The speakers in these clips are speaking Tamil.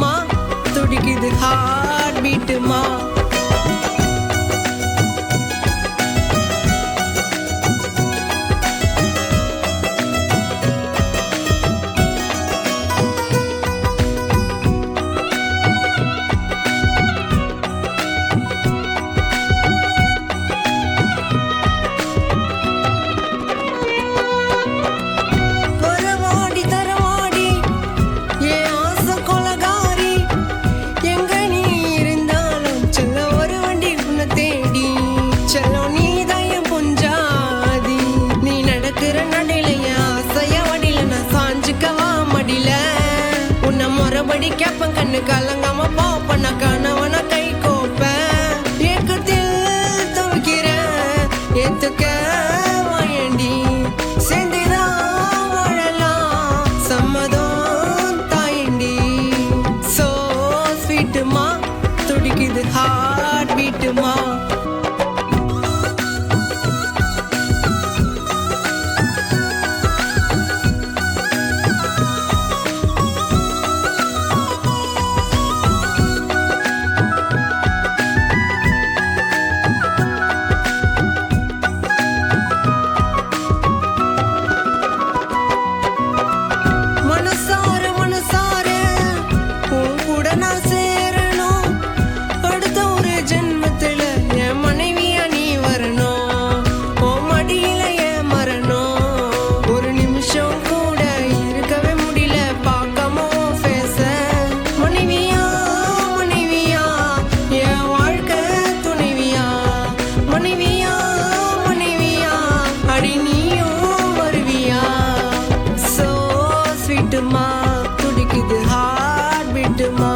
ஸ்வீட்டுமா துடிக்குது ஹார்ட் பீட்டுமா. மறுபடி கேப்பன் கண்ணு கலங்காம பாப்பன கணவன கை கோப்பேன் ஏக்கத்தில் துவைக்கிறேன் ஏத்துக்க வாயண்டி சேர்ந்துதான் வாழலாம் சம்மதம் தாயண்டி. சோ ஸ்வீட்டுமா துடிக்குது ஹார்ட் பீட்டுமா. துடிக்குது ஹார்ட் பீட்டுமா.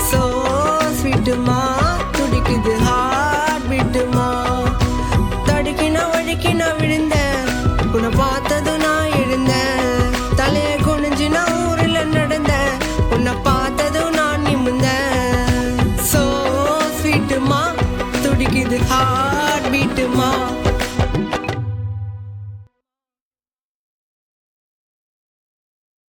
சோ ஸ்வீட்டுமா துடிக்குது ஹார்ட் பீட்டுமா. தடுக்கினா வழுக்கினா விழுந்தேன் உன்னை பார்த்தது நான் எழுந்தேன் தலைய குனிஞ்சு நான் ஊரில் நடந்தேன் உன்னை பார்த்தது நான் நிமிந்தேன். சோ ஸ்வீட்டுமா துடிக்குது ஹார்ட்